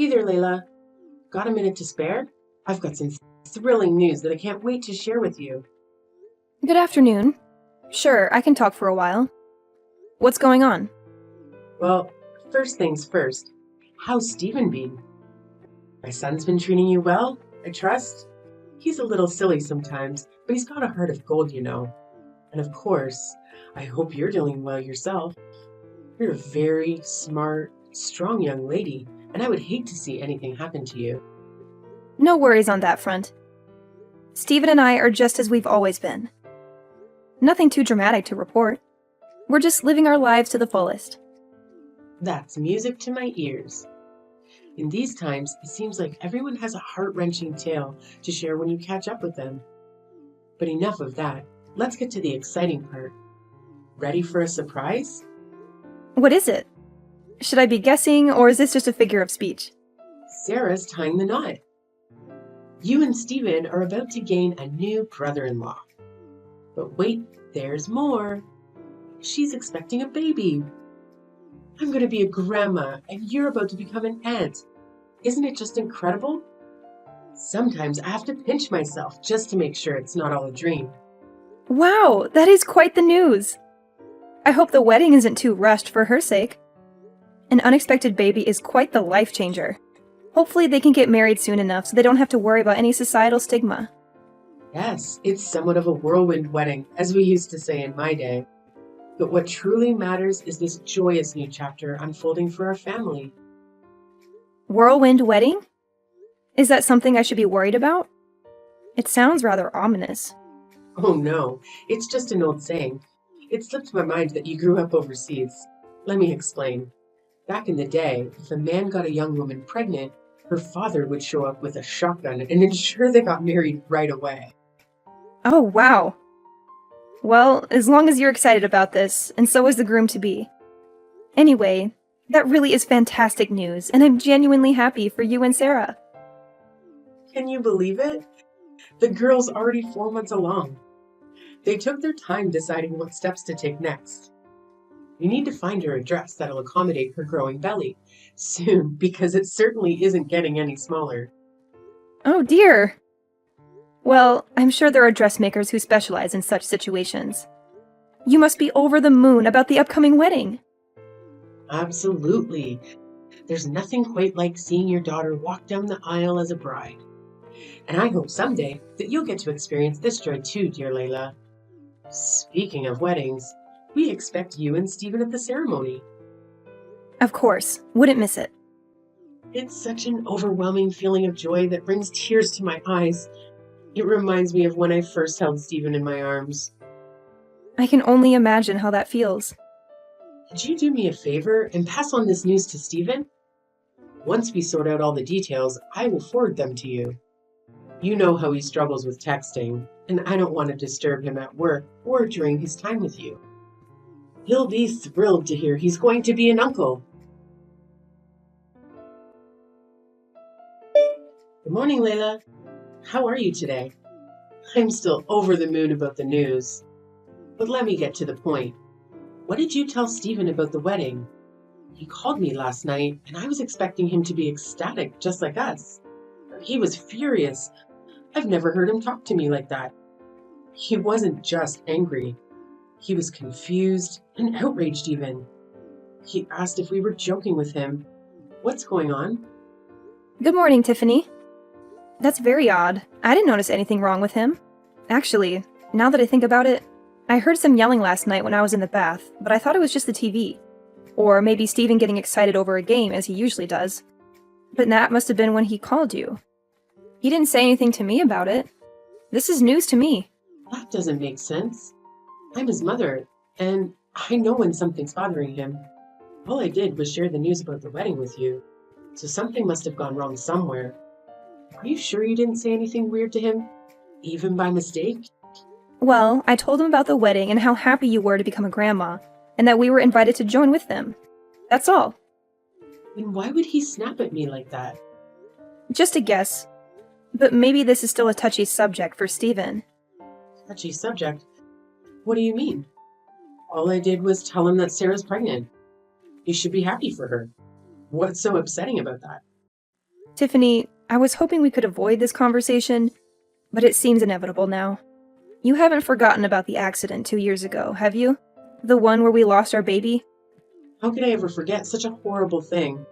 Hey there, Layla. Got a minute to spare? I've got some thrilling news that I can't wait to share with you. Good afternoon. Sure, I can talk for a while. What's going on? Well, first things first, how's Stephen been? My son's been treating you well, I trust? He's a little silly sometimes, but he's got a heart of gold, you know. And of course, I hope you're doing well yourself. You're a very smart, strong young lady, and I would hate to see anything happen to you. No worries on that front. Stephen and I are just as we've always been. Nothing too dramatic to report. We're just living our lives to the fullest. That's music to my ears. In these times, it seems like everyone has a heart-wrenching tale to share when you catch up with them. But enough of that. Let's get to the exciting part. Ready for a surprise? What is it? Should I be guessing, or is this just a figure of speech? Sarah's tying the knot. You and Stephen are about to gain a new brother-in-law. But wait, there's more. She's expecting a baby. I'm going to be a grandma, and you're about to become an aunt. Isn't it just incredible? Sometimes I have to pinch myself just to make sure it's not all a dream. Wow, that is quite the news! I hope the wedding isn't too rushed for her sake. An unexpected baby is quite the life changer. Hopefully they can get married soon enough so they don't have to worry about any societal stigma. Yes, it's somewhat of a whirlwind wedding, as we used to say in my day. But what truly matters is this joyous new chapter unfolding for our family. Whirlwind wedding? Is that something I should be worried about? It sounds rather ominous. Oh no, it's just an old saying. It slipped my mind that you grew up overseas. Let me explain. Back in the day, if a man got a young woman pregnant, her father would show up with a shotgun and ensure they got married right away. Oh, wow. Well, as long as you're excited about this, and so is the groom-to-be. Anyway, that really is fantastic news, and I'm genuinely happy for you and Sarah. Can you believe it? The girl's already 4 months along. They took their time deciding what steps to take next. You need to find her a dress that'll accommodate her growing belly soon, because it certainly isn't getting any smaller. Oh dear. Well, I'm sure there are dressmakers who specialize in such situations. You must be over the moon about the upcoming wedding. Absolutely. There's nothing quite like seeing your daughter walk down the aisle as a bride. And I hope someday that you'll get to experience this joy too, dear Layla. Speaking of weddings, we expect you and Stephen at the ceremony. Of course, wouldn't miss it. It's such an overwhelming feeling of joy that brings tears to my eyes. It reminds me of when I first held Stephen in my arms. I can only imagine how that feels. Could you do me a favor and pass on this news to Stephen? Once we sort out all the details, I will forward them to you. You know how he struggles with texting, and I don't want to disturb him at work or during his time with you. He'll be thrilled to hear he's going to be an uncle. Good morning, Layla. How are you today? I'm still over the moon about the news. But let me get to the point. What did you tell Stephen about the wedding? He called me last night, and I was expecting him to be ecstatic, just like us. He was furious. I've never heard him talk to me like that. He wasn't just angry. He was confused and outraged even. He asked if we were joking with him. What's going on? Good morning, Tiffany. That's very odd. I didn't notice anything wrong with him. Actually, now that I think about it, I heard some yelling last night when I was in the bath, but I thought it was just the TV. Or maybe Stephen getting excited over a game, as he usually does. But that must have been when he called you. He didn't say anything to me about it. This is news to me. That doesn't make sense. I'm his mother, and I know when something's bothering him. All I did was share the news about the wedding with you, so something must have gone wrong somewhere. Are you sure you didn't say anything weird to him? Even by mistake? Well, I told him about the wedding and how happy you were to become a grandma, and that we were invited to join with them. That's all. Then why would he snap at me like that? Just a guess. But maybe this is still a touchy subject for Stephen. Touchy subject? What do you mean? All I did was tell him that Sarah's pregnant. He should be happy for her. What's so upsetting about that? Tiffany, I was hoping we could avoid this conversation, but it seems inevitable now. You haven't forgotten about the accident 2 years ago, have you? The one where we lost our baby? How could I ever forget such a horrible thing?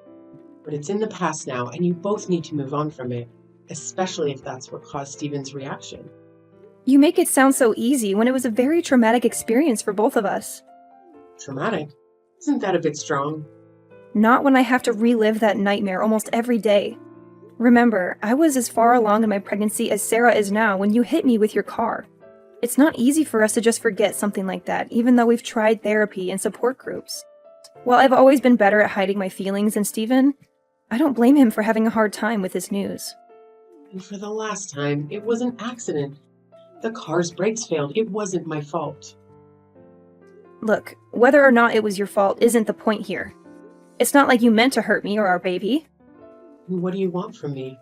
But it's in the past now, and you both need to move on from it, especially if that's what caused Steven's reaction. You make it sound so easy when it was a very traumatic experience for both of us. Traumatic? Isn't that a bit strong? Not when I have to relive that nightmare almost every day. Remember, I was as far along in my pregnancy as Sarah is now when you hit me with your car. It's not easy for us to just forget something like that, even though we've tried therapy and support groups. While I've always been better at hiding my feelings than Steven, I don't blame him for having a hard time with this news. And for the last time, it was an accident. The car's brakes failed. It wasn't my fault. Look, whether or not it was your fault isn't the point here. It's not like you meant to hurt me or our baby. And what do you want from me?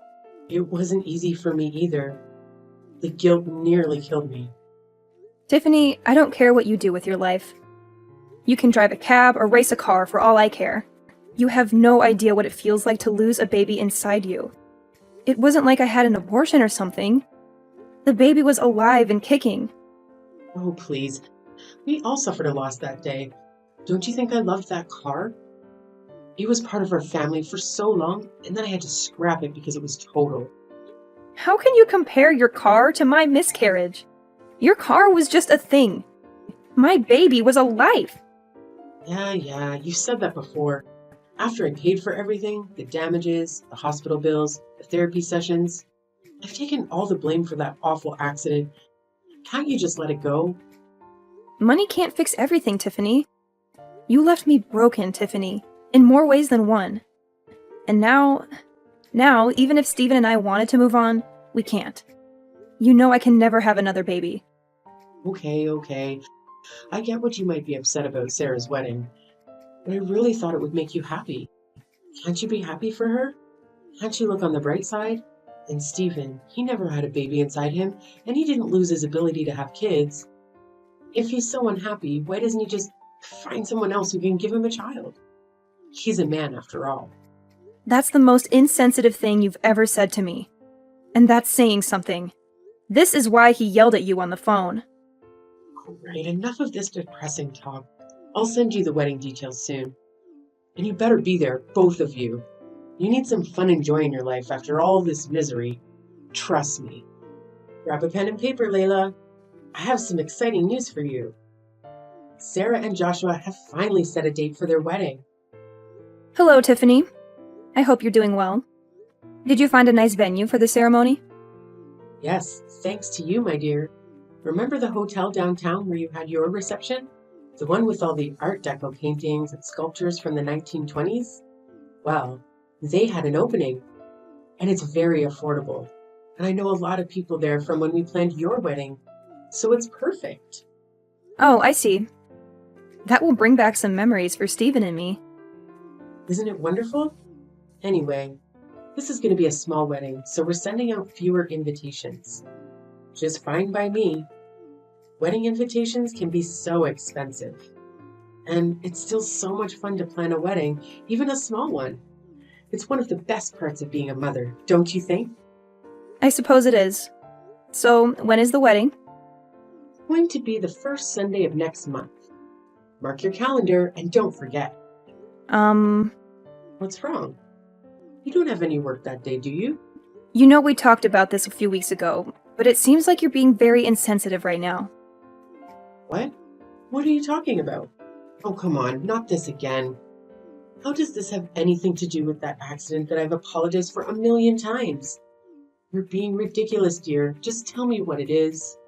It wasn't easy for me either. The guilt nearly killed me. Tiffany, I don't care what you do with your life. You can drive a cab or race a car for all I care. You have no idea what it feels like to lose a baby inside you. It wasn't like I had an abortion or something. The baby was alive and kicking. Oh, please. We all suffered a loss that day. Don't you think I loved that car? It was part of our family for so long, and then I had to scrap it because it was total. How can you compare your car to my miscarriage? Your car was just a thing. My baby was alive. Yeah, you said that before. After I paid for everything, the damages, the hospital bills, the therapy sessions, I've taken all the blame for that awful accident. Can't you just let it go? Money can't fix everything, Tiffany. You left me broken, Tiffany, in more ways than one. And now, even if Steven and I wanted to move on, we can't. You know I can never have another baby. Okay. I get what you might be upset about Sarah's wedding, but I really thought it would make you happy. Can't you be happy for her? Can't you look on the bright side? And Steven, he never had a baby inside him, and he didn't lose his ability to have kids. If he's so unhappy, why doesn't he just find someone else who can give him a child? He's a man after all. That's the most insensitive thing you've ever said to me. And that's saying something. This is why he yelled at you on the phone. Alright, enough of this depressing talk. I'll send you the wedding details soon. And you better be there, both of you. You need some fun and joy in your life after all this misery. Trust me. Grab a pen and paper, Layla. I have some exciting news for you. Sarah and Joshua have finally set a date for their wedding. Hello, Tiffany. I hope you're doing well. Did you find a nice venue for the ceremony? Yes, thanks to you, my dear. Remember the hotel downtown where you had your reception? The one with all the Art Deco paintings and sculptures from the 1920s? Well, they had an opening, and it's very affordable. And I know a lot of people there from when we planned your wedding, so it's perfect. Oh, I see. That will bring back some memories for Steven and me. Isn't it wonderful? Anyway, this is going to be a small wedding, so we're sending out fewer invitations. Just fine by me. Wedding invitations can be so expensive. And it's still so much fun to plan a wedding, even a small one. It's one of the best parts of being a mother, don't you think? I suppose it is. So, when is the wedding? It's going to be the first Sunday of next month. Mark your calendar and don't forget. What's wrong? You don't have any work that day, do you? You know we talked about this a few weeks ago, but it seems like you're being very insensitive right now. What? What are you talking about? Oh, come on, not this again. How does this have anything to do with that accident that I've apologized for 1,000,000 times? You're being ridiculous, dear. Just tell me what it is.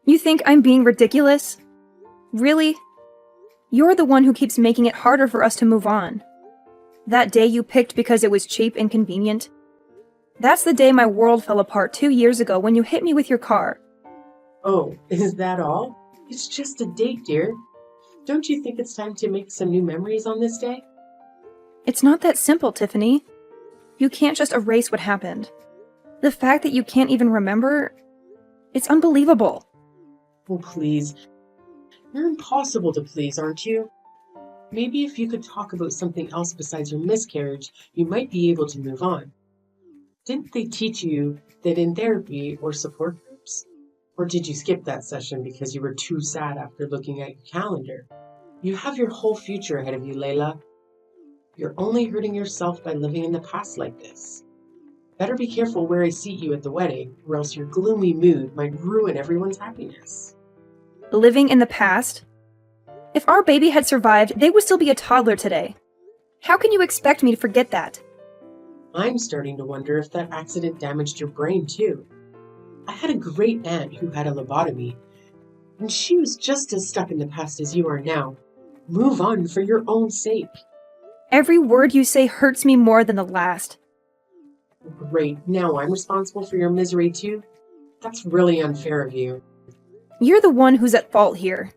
You think I'm being ridiculous? Really? You're the one who keeps making it harder for us to move on. That day you picked because it was cheap and convenient. That's the day my world fell apart 2 years ago when you hit me with your car. Oh, is that all? It's just a date, dear. Don't you think it's time to make some new memories on this day? It's not that simple, Tiffany. You can't just erase what happened. The fact that you can't even remember, it's unbelievable. Oh, please. You're impossible to please, aren't you? Maybe if you could talk about something else besides your miscarriage, you might be able to move on. Didn't they teach you that in therapy or support groups? Or did you skip that session because you were too sad after looking at your calendar? You have your whole future ahead of you, Layla. You're only hurting yourself by living in the past like this. Better be careful where I seat you at the wedding, or else your gloomy mood might ruin everyone's happiness. Living in the past? If our baby had survived, they would still be a toddler today. How can you expect me to forget that? I'm starting to wonder if that accident damaged your brain too. I had a great aunt who had a lobotomy, and she was just as stuck in the past as you are now. Move on for your own sake. Every word you say hurts me more than the last. Great, now I'm responsible for your misery too? That's really unfair of you. You're the one who's at fault here.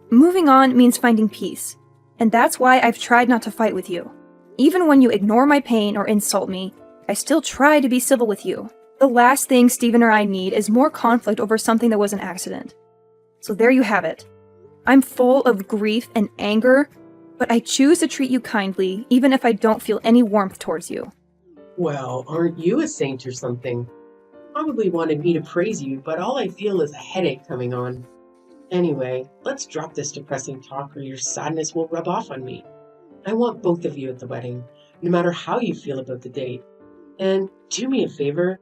Moving on means finding peace. And that's why I've tried not to fight with you. Even when you ignore my pain or insult me, I still try to be civil with you. The last thing Steven or I need is more conflict over something that was an accident. So there you have it. I'm full of grief and anger, but I choose to treat you kindly, even if I don't feel any warmth towards you. Well, aren't you a saint or something? Probably wanted me to praise you, but all I feel is a headache coming on. Anyway, let's drop this depressing talk or your sadness will rub off on me. I want both of you at the wedding, no matter how you feel about the date. And do me a favor,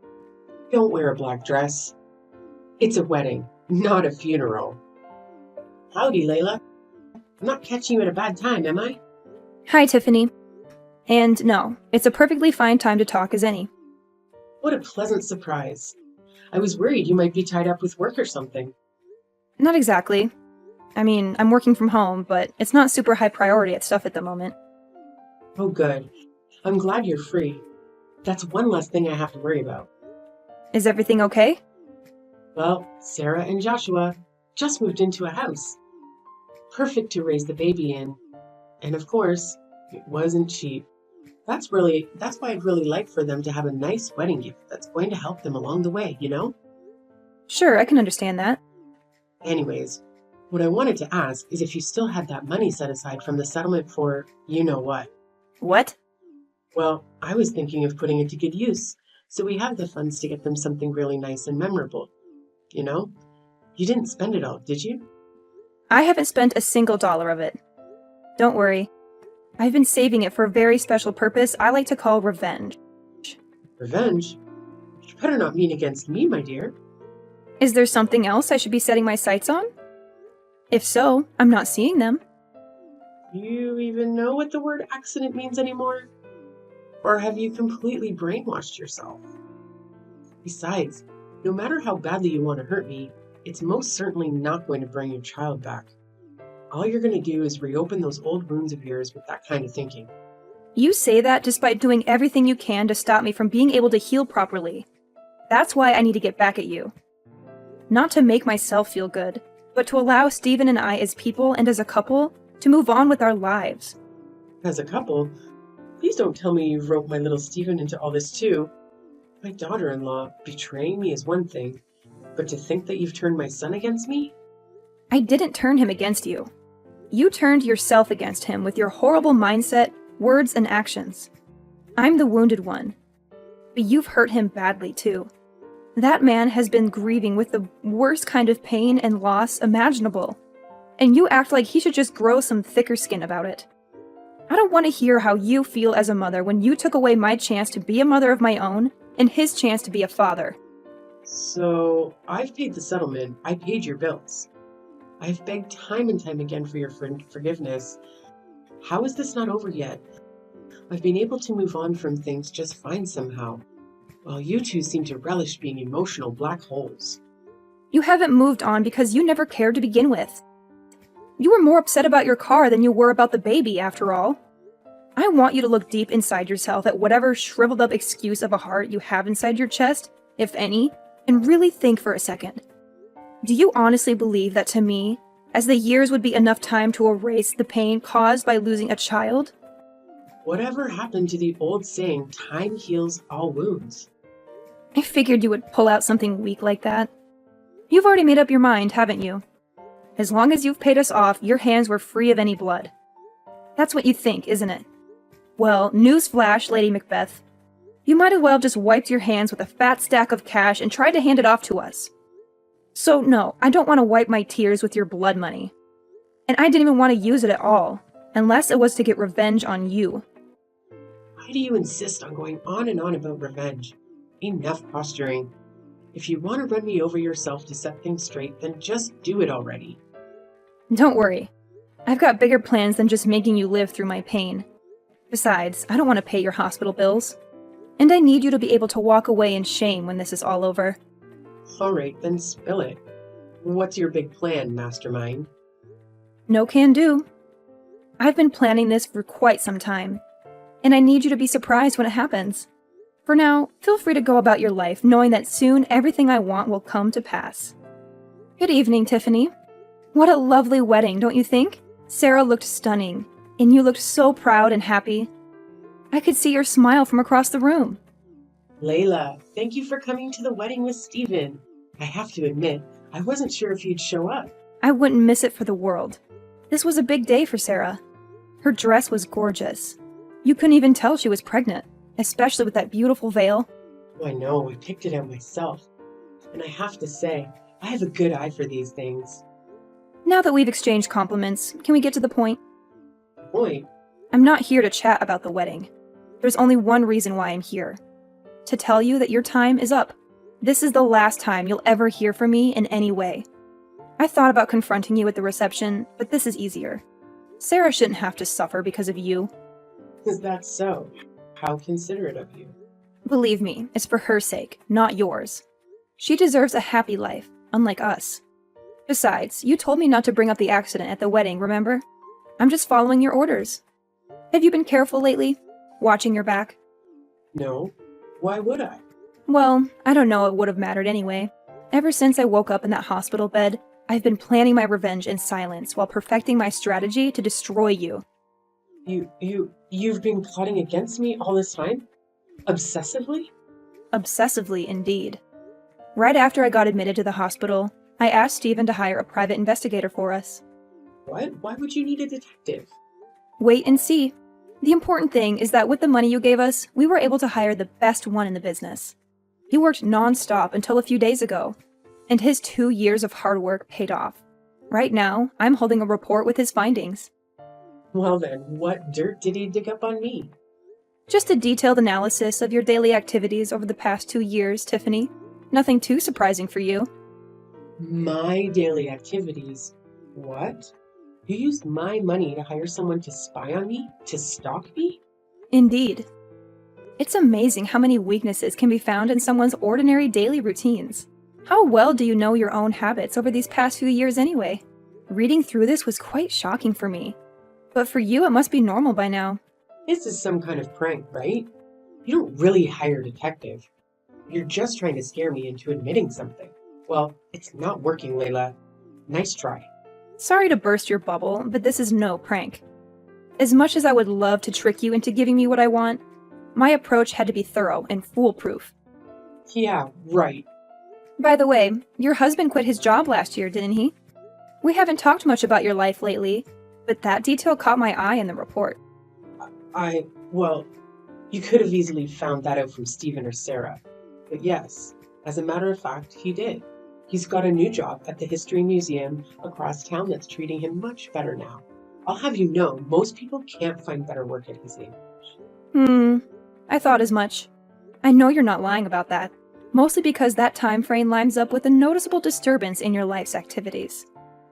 don't wear a black dress. It's a wedding, not a funeral. Howdy, Layla. I'm not catching you at a bad time, am I? Hi, Tiffany. And no, it's a perfectly fine time to talk as any. What a pleasant surprise. I was worried you might be tied up with work or something. Not exactly. I mean, I'm working from home, but it's not super high priority at stuff at the moment. Oh, good. I'm glad you're free. That's one less thing I have to worry about. Is everything okay? Well, Sarah and Joshua just moved into a house. Perfect to raise the baby in. And of course, it wasn't cheap. That's why I'd really like for them to have a nice wedding gift that's going to help them along the way, you know? Sure, I can understand that. Anyways, what I wanted to ask is if you still had that money set aside from the settlement for you know what. What? Well, I was thinking of putting it to good use, so we have the funds to get them something really nice and memorable. You know? You didn't spend it all, did you? I haven't spent a single dollar of it. Don't worry. I've been saving it for a very special purpose I like to call revenge. Revenge? You better not mean against me, my dear. Is there something else I should be setting my sights on? If so, I'm not seeing them. You even know what the word accident means anymore? Or have you completely brainwashed yourself? Besides, no matter how badly you want to hurt me, it's most certainly not going to bring your child back. All you're going to do is reopen those old wounds of yours with that kind of thinking. You say that despite doing everything you can to stop me from being able to heal properly. That's why I need to get back at you. Not to make myself feel good, but to allow Steven and I as people and as a couple to move on with our lives. As a couple, please don't tell me you've roped my little Steven into all this too. My daughter-in-law betraying me is one thing, but to think that you've turned my son against me? I didn't turn him against you. You turned yourself against him with your horrible mindset, words, and actions. I'm the wounded one. But you've hurt him badly too. That man has been grieving with the worst kind of pain and loss imaginable. And you act like he should just grow some thicker skin about it. I don't want to hear how you feel as a mother when you took away my chance to be a mother of my own and his chance to be a father. So, I've paid the settlement. I paid your bills. I've begged time and time again for your forgiveness. How is this not over yet? I've been able to move on from things just fine somehow, while you two seem to relish being emotional black holes. You haven't moved on because you never cared to begin with. You were more upset about your car than you were about the baby, after all. I want you to look deep inside yourself at whatever shriveled up excuse of a heart you have inside your chest, if any, and really think for a second. Do you honestly believe that to me, as the years would be enough time to erase the pain caused by losing a child? Whatever happened to the old saying, time heals all wounds? I figured you would pull out something weak like that. You've already made up your mind, haven't you? As long as you've paid us off, your hands were free of any blood. That's what you think, isn't it? Well, newsflash, Lady Macbeth. You might as well have just wiped your hands with a fat stack of cash and tried to hand it off to us. So no, I don't want to wipe my tears with your blood money. And I didn't even want to use it at all, unless it was to get revenge on you. Why do you insist on going on and on about revenge? Enough posturing. If you want to run me over yourself to set things straight, then just do it already. Don't worry. I've got bigger plans than just making you live through my pain. Besides, I don't want to pay your hospital bills. And I need you to be able to walk away in shame when this is all over. All right, then spill it. What's your big plan, Mastermind? No can do. I've been planning this for quite some time, and I need you to be surprised when it happens. For now, feel free to go about your life knowing that soon everything I want will come to pass. Good evening, Tiffany. What a lovely wedding, don't you think? Sarah looked stunning, and you looked so proud and happy. I could see your smile from across the room. Layla, thank you for coming to the wedding with Steven. I have to admit, I wasn't sure if you'd show up. I wouldn't miss it for the world. This was a big day for Sarah. Her dress was gorgeous. You couldn't even tell she was pregnant, especially with that beautiful veil. Oh, I know, I picked it out myself. And I have to say, I have a good eye for these things. Now that we've exchanged compliments, can we get to the point? Point? I'm not here to chat about the wedding. There's only one reason why I'm here. To tell you that your time is up. This is the last time you'll ever hear from me in any way. I thought about confronting you at the reception, but this is easier. Sarah shouldn't have to suffer because of you. Is that so? How considerate of you. Believe me, it's for her sake, not yours. She deserves a happy life, unlike us. Besides, you told me not to bring up the accident at the wedding, remember? I'm just following your orders. Have you been careful lately? Watching your back? No. Why would I? Well, I don't know it would have mattered anyway. Ever since I woke up in that hospital bed, I've been planning my revenge in silence while perfecting my strategy to destroy you. You've been plotting against me all this time? Obsessively? Obsessively, indeed. Right after I got admitted to the hospital, I asked Steven to hire a private investigator for us. What? Why would you need a detective? Wait and see. The important thing is that with the money you gave us, we were able to hire the best one in the business. He worked non-stop until a few days ago, and his 2 years of hard work paid off. Right now, I'm holding a report with his findings. Well then, what dirt did he dig up on me? Just a detailed analysis of your daily activities over the past 2 years, Tiffany. Nothing too surprising for you. My daily activities? What? You used my money to hire someone to spy on me? To stalk me? Indeed. It's amazing how many weaknesses can be found in someone's ordinary daily routines. How well do you know your own habits over these past few years anyway? Reading through this was quite shocking for me. But for you, it must be normal by now. This is some kind of prank, right? You don't really hire a detective. You're just trying to scare me into admitting something. Well, it's not working, Layla. Nice try. Sorry to burst your bubble, but this is no prank. As much as I would love to trick you into giving me what I want, my approach had to be thorough and foolproof. Yeah, right. By the way, your husband quit his job last year, didn't he? We haven't talked much about your life lately, but that detail caught my eye in the report. Well, you could have easily found that out from Steven or Sarah. But yes, as a matter of fact, he did. He's got a new job at the History Museum across town that's treating him much better now. I'll have you know, most people can't find better work at his age. I thought as much. I know you're not lying about that, mostly because that time frame lines up with a noticeable disturbance in your life's activities.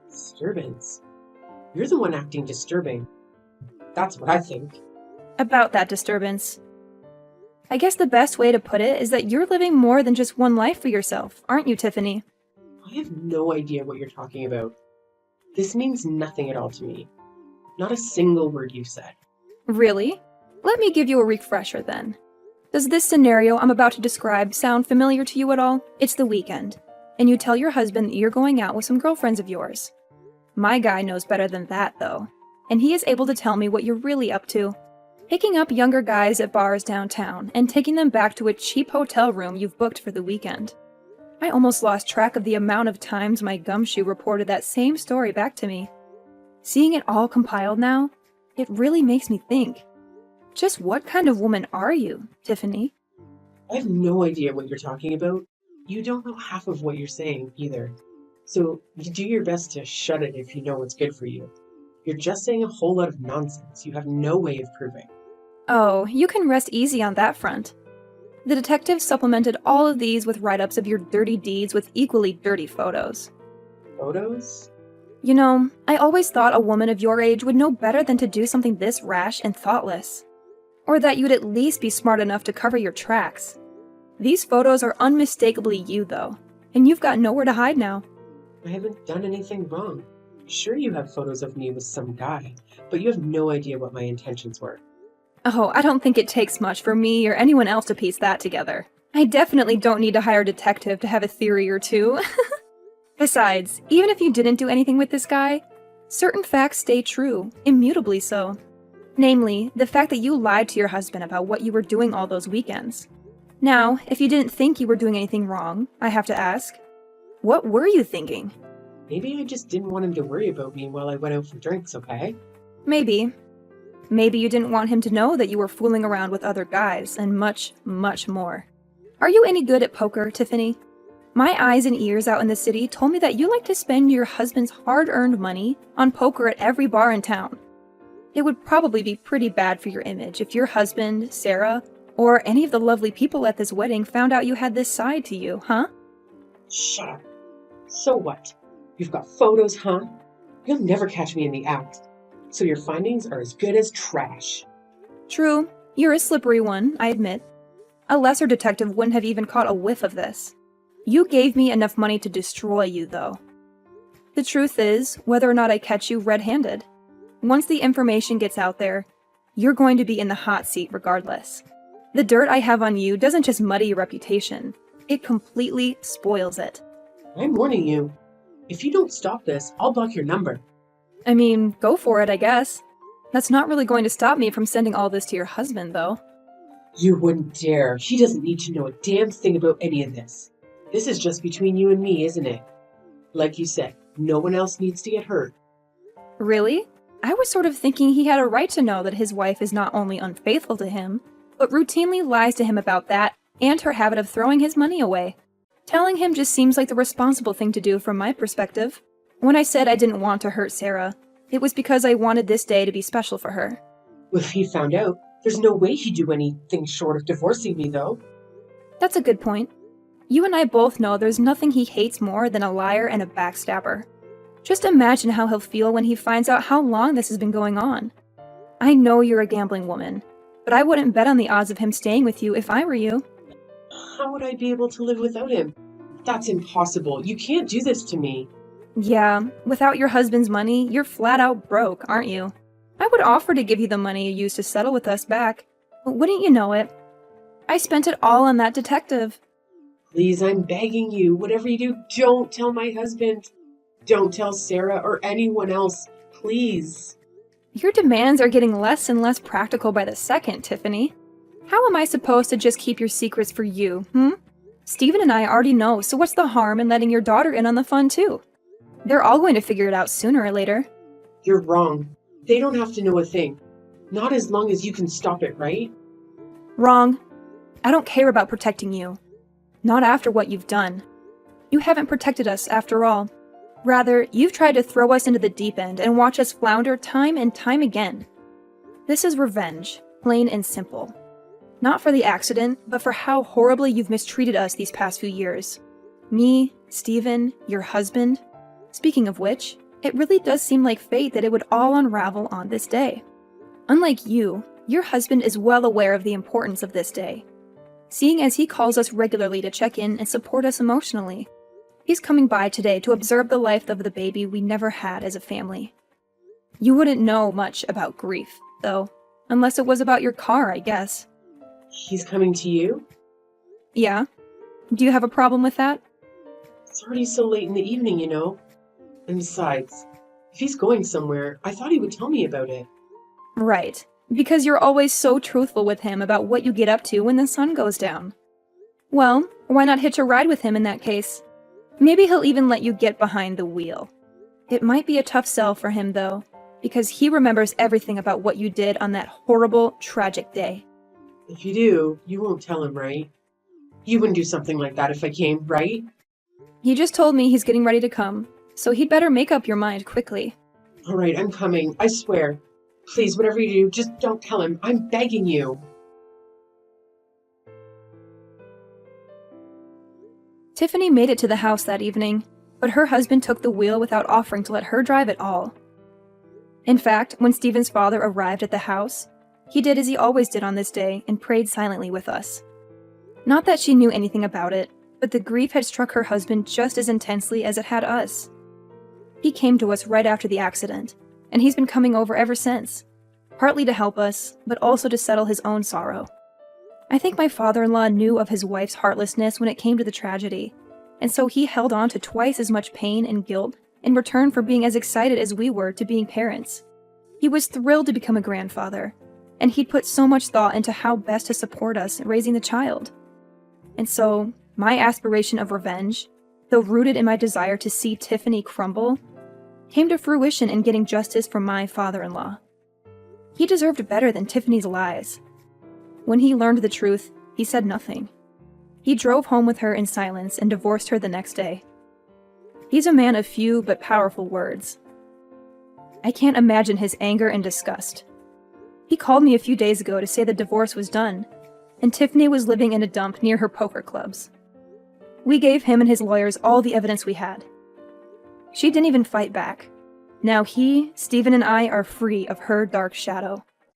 Disturbance? You're the one acting disturbing. That's what I think. About that disturbance. I guess the best way to put it is that you're living more than just one life for yourself, aren't you, Tiffany? I have no idea what you're talking about. This means nothing at all to me. Not a single word you said. Really? Let me give you a refresher then. Does this scenario I'm about to describe sound familiar to you at all? It's the weekend, and you tell your husband that you're going out with some girlfriends of yours. My guy knows better than that, though, and he is able to tell me what you're really up to. Picking up younger guys at bars downtown and taking them back to a cheap hotel room you've booked for the weekend. I almost lost track of the amount of times my gumshoe reported that same story back to me. Seeing it all compiled now, it really makes me think. Just what kind of woman are you, Tiffany? I have no idea what you're talking about. You don't know half of what you're saying either. So you do your best to shut it if you know what's good for you. You're just saying a whole lot of nonsense you have no way of proving. Oh, you can rest easy on that front. The detective supplemented all of these with write-ups of your dirty deeds with equally dirty photos. Photos? You know, I always thought a woman of your age would know better than to do something this rash and thoughtless. Or that you'd at least be smart enough to cover your tracks. These photos are unmistakably you, though, and you've got nowhere to hide now. I haven't done anything wrong. Sure, you have photos of me with some guy, but you have no idea what my intentions were. Oh, I don't think it takes much for me or anyone else to piece that together. I definitely don't need to hire a detective to have a theory or two. Besides, even if you didn't do anything with this guy, certain facts stay true, immutably so. Namely, the fact that you lied to your husband about what you were doing all those weekends. Now, if you didn't think you were doing anything wrong, I have to ask, what were you thinking? Maybe I just didn't want him to worry about me while I went out for drinks, okay? Maybe. Maybe you didn't want him to know that you were fooling around with other guys, and much, much more. Are you any good at poker, Tiffany? My eyes and ears out in the city told me that you like to spend your husband's hard-earned money on poker at every bar in town. It would probably be pretty bad for your image if your husband, Sarah, or any of the lovely people at this wedding found out you had this side to you, huh? Shut up. So what? You've got photos, huh? You'll never catch me in the act. So your findings are as good as trash. True, you're a slippery one, I admit. A lesser detective wouldn't have even caught a whiff of this. You gave me enough money to destroy you, though. The truth is, whether or not I catch you red-handed, once the information gets out there, you're going to be in the hot seat regardless. The dirt I have on you doesn't just muddy your reputation, it completely spoils it. I'm warning you. If you don't stop this, I'll block your number. I mean, go for it, I guess. That's not really going to stop me from sending all this to your husband, though. You wouldn't dare. He doesn't need to know a damn thing about any of this. This is just between you and me, isn't it? Like you said, no one else needs to get hurt. Really? I was sort of thinking he had a right to know that his wife is not only unfaithful to him, but routinely lies to him about that and her habit of throwing his money away. Telling him just seems like the responsible thing to do from my perspective. When I said I didn't want to hurt Sarah, it was because I wanted this day to be special for her. If he found out, there's no way he'd do anything short of divorcing me, though. That's a good point. You and I both know there's nothing he hates more than a liar and a backstabber. Just imagine how he'll feel when he finds out how long this has been going on. I know you're a gambling woman, but I wouldn't bet on the odds of him staying with you if I were you. How would I be able to live without him? That's impossible. You can't do this to me. Yeah, without your husband's money, you're flat out broke, aren't you? I would offer to give you the money you used to settle with us back, but wouldn't you know it? I spent it all on that detective. Please, I'm begging you. Whatever you do, don't tell my husband. Don't tell Sarah or anyone else. Please. Your demands are getting less and less practical by the second, Tiffany. How am I supposed to just keep your secrets for you, Stephen and I already know, so what's the harm in letting your daughter in on the fun too? They're all going to figure it out sooner or later. You're wrong. They don't have to know a thing. Not as long as you can stop it, right? Wrong. I don't care about protecting you. Not after what you've done. You haven't protected us, after all. Rather, you've tried to throw us into the deep end and watch us flounder time and time again. This is revenge, plain and simple. Not for the accident, but for how horribly you've mistreated us these past few years. Me, Stephen, your husband. Speaking of which, it really does seem like fate that it would all unravel on this day. Unlike you, your husband is well aware of the importance of this day, seeing as he calls us regularly to check in and support us emotionally. He's coming by today to observe the life of the baby we never had as a family. You wouldn't know much about grief, though, unless it was about your car, I guess. He's coming to you? Yeah? Do you have a problem with that? It's already so late in the evening, you know. And besides, if he's going somewhere, I thought he would tell me about it. Right. Because you're always so truthful with him about what you get up to when the sun goes down. Well, why not hitch a ride with him in that case? Maybe he'll even let you get behind the wheel. It might be a tough sell for him, though, because he remembers everything about what you did on that horrible, tragic day. If you do, you won't tell him, right? You wouldn't do something like that if I came, right? He just told me he's getting ready to come, so he'd better make up your mind quickly. All right, I'm coming, I swear. Please, whatever you do, just don't tell him. I'm begging you. Tiffany made it to the house that evening, but her husband took the wheel without offering to let her drive at all. In fact, when Stephen's father arrived at the house, he did as he always did on this day and prayed silently with us. Not that she knew anything about it, but the grief had struck her husband just as intensely as it had us. He came to us right after the accident, and he's been coming over ever since, partly to help us, but also to settle his own sorrow. I think my father-in-law knew of his wife's heartlessness when it came to the tragedy, and so he held on to twice as much pain and guilt in return for being as excited as we were to being parents. He was thrilled to become a grandfather, and he'd put so much thought into how best to support us in raising the child. And so, my aspiration of revenge, though rooted in my desire to see Tiffany crumble, came to fruition in getting justice for my father-in-law. He deserved better than Tiffany's lies. When he learned the truth, he said nothing. He drove home with her in silence and divorced her the next day. He's a man of few but powerful words. I can't imagine his anger and disgust. He called me a few days ago to say the divorce was done, and Tiffany was living in a dump near her poker clubs. We gave him and his lawyers all the evidence we had. She didn't even fight back. Now he, Stephen, and I are free of her dark shadow.